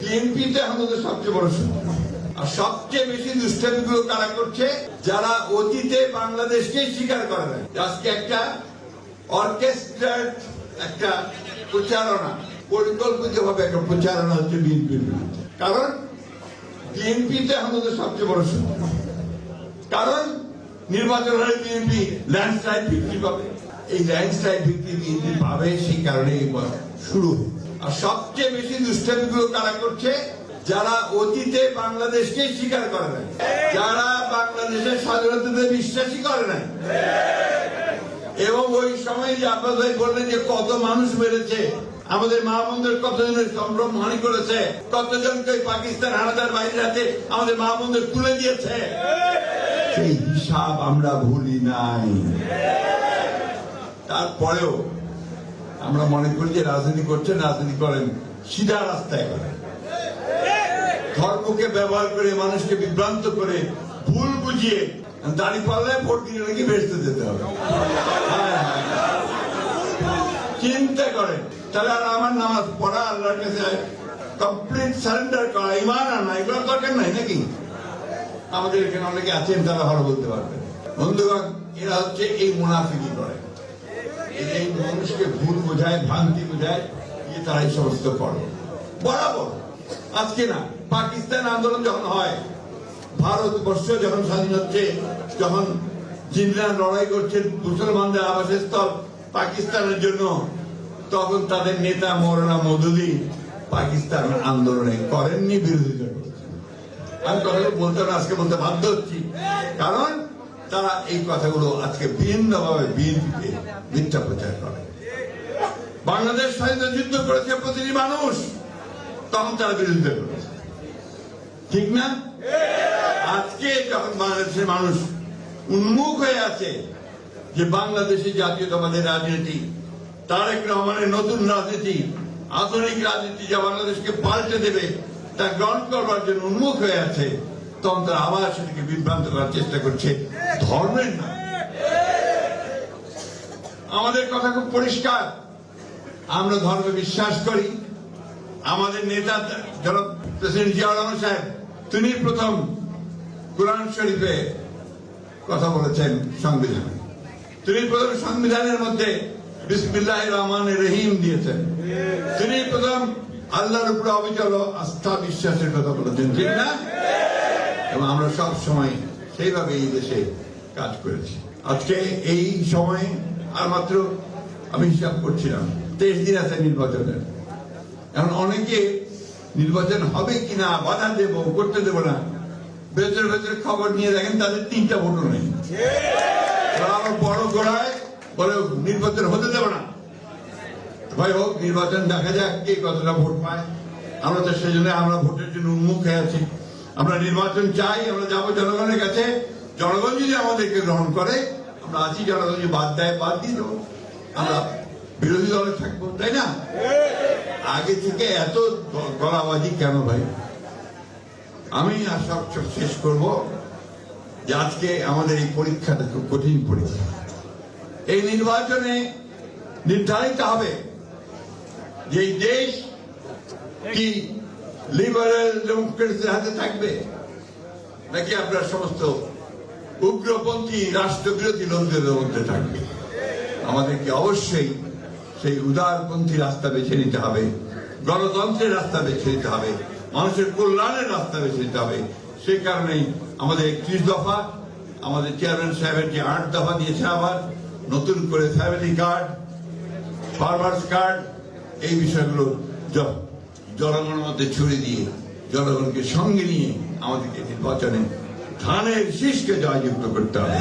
বিএনপিতে আমাদের সবচেয়ে বড় শত্রু। আর সবচেয়ে বেশি দুষ্টামিগুলো কারা করছে? যারা অতীতে বাংলাদেশকে স্বীকার করে না। আজকে একটা অর্কেস্ট্রার একটা প্রচারণা, পরিকল্পিতভাবে একটা প্রচারণা হচ্ছে বিএনপির বিরুদ্ধে। কারণ বিএনপিতে আমাদের সবচেয়ে বড় শত্রু। কারণ নির্বাচন হলে বিএনপি ল্যান্ডস্লাইড ভিক্টরি পাবে। এই ল্যান্ডস্লাইড ভিক্টরি বিএনপি পাবে, সেই কারণে শুরু। আর সবচেয়ে বেশি দুষ্টামিগুলো কারা করছে? যারা অতীতে বাংলাদেশকে স্বীকার করে না, যারা বাংলাদেশের স্বাধীনতাতে বিশ্বাসী করে না। এবং ওই সময় যে আপনাদের বললেন যে কত মানুষ মেরেছে, আমাদের মা বোনদের কতজনের সম্ভ্রম হানি করেছে, কতজনকে পাকিস্তান হানাদার বাহিনীর হাতে আমাদের মা বোনদের তুলে দিয়েছে, সেই হিসাব আমরা ভুলি নাই। তারপরেও আমরা মনে করি যে রাজনীতি করছেন, রাজনীতি করেন সিধা রাস্তায় করেন, ধর্মকে ব্যবহার করে মানুষকে বিভ্রান্ত করে ভুল বুঝিয়ে দাঁড়ি পাল্লায় ভোট দিলে নাকি বেসতে যেতে হবে। চিন্তা করেন তাহলে আর আমার নামাজ পড়া, আল্লাহর কাছে কমপ্লিট সারেন্ডার করা, ইমান আনা, এগুলোর দরকার নাই নাকি? আমাদের এখানে অনেকে আছেন, তারা ভালো বলতে পারবেন। বন্ধুগণ, এরা হচ্ছে এই মুনাফিকি করে, এই মানুষকে ভুল বোঝায়, ভ্রান্তি বোঝায়, তারা এই সমস্ত করে বরাবর। আজকে না, পাকিস্তান আন্দোলন যখন হয়, ভারতবর্ষ যখন স্বাধীন হচ্ছে, যখন জিন্না লড়াই করছেন মুসলমানদের আবাসস্থল পাকিস্তানের জন্য, তখন তাদের নেতা মৌলানা মওদুদি পাকিস্তান আন্দোলনে করেননি, বিরোধিতা করেছেন। আমি কথাগুলো বলতে না, আজকে বলতে বাধ্য হচ্ছি, কারণ তারা এই কথাগুলো আজকে ভিন্নভাবে বিএনপিকে মিথ্যা প্রচার করে। বাংলাদেশ স্বাধীনতা যুদ্ধ করেছে প্রতিটি মানুষ, তখন তারা বিরোধিতা করেছে, ঠিক না? আজকে যখন বাংলাদেশের মানুষ উন্মুখ হয়ে আছে যে বাংলাদেশে জাতীয়তাবাদের রাজনীতি, তারেক রহমানের নতুন রাজনীতি, আধুনিক রাজনীতি যা বাংলাদেশকে পাল্টে দেবে, তা গ্রহণ করবার জন্য উন্মুখ হয়ে আছে, তখন তারা আবার সেটাকে বিভ্রান্ত করার চেষ্টা করছে ধর্মের নাম। আমাদের কথা খুব পরিষ্কার, আমরা ধর্মে বিশ্বাস করি। আমাদের নেতা জনাব প্রেসিডেন্ট জিয়াউর রহমান সাহেব, তিনি প্রথম কোরআন শরীফে কথা বলেছেন সংবিধানে, তিনি প্রথম সংবিধানের মধ্যে বিসমিল্লাহির রহমানির রহিম দিয়েছেন, তিনি প্রথম আল্লাহর উপরে অবিচল আস্থা বিশ্বাসের কথা বলেছেন, ঠিক না? এবং আমরা সব সময় সেইভাবে এই দেশে কাজ করেছি। আজকে এই সময় আর মাত্র আমি হিসাব করছিলাম 23 দিন আছে নির্বাচনের। এখন অনেকে নির্বাচন হবে কিনা, বাধা দেব, করতে দেব না, ভেতরে ভেতরে খবর নিয়ে দেখেন তাদের 3টা ভোটও নেই। আবার বড় গোড়ায় বলে নির্বাচন হতে দেব না। ভাই হোক, নির্বাচন দেখা যাক কে কতটা ভোট পায়। আমরা তো সেই জন্য আমরা ভোটের জন্য উন্মুখ হয়ে আছি। আমরা নির্বাচন চাই, আমরা যাবো জনগণের কাছে। জনগণ যদি আমাদেরকে গ্রহণ করে আমরা আছি, জনগণ যদি বাদ দেয় বাদ দিয়ে দেবো, আমরা বিরোধী দলে থাকবো, তাই না? আগে থেকে এত গলাবাজি কেন ভাই? আমি আর সব শেষ করব যে আজকে আমাদের এই পরীক্ষাটা খুব কঠিন পরীক্ষা। এই নির্বাচনে নির্ধারিত হবে যে এই দেশ কি লিবারেল ডেমোক্রেসির হাতে থাকবে নাকি আপনার সমস্ত উগ্রপন্থী রাষ্ট্রবিরোধী লোকদের মধ্যে থাকবে। আমাদেরকে অবশ্যই সেই উদারপন্থী রাস্তা বেছে নিতে হবে, গণতন্ত্রের রাস্তা বেছে নিতে হবে, মানুষের কল্যাণের রাস্তা বেছে নিতে হবে। সেই কারণেই আমাদের 31 দফা, আমাদের চেয়ারম্যান সাহেবের যে 8 দফা দিয়েছে, আবার নতুন করে ফ্যামিলি কার্ড, ফার্মার্স কার্ড, এই বিষয়গুলো জনগণের মধ্যে ছড়িয়ে দিয়ে জনগণকে সঙ্গে নিয়ে আমাদেরকে নির্বাচনে ধানের শীষকে জয়যুক্ত করতে হবে।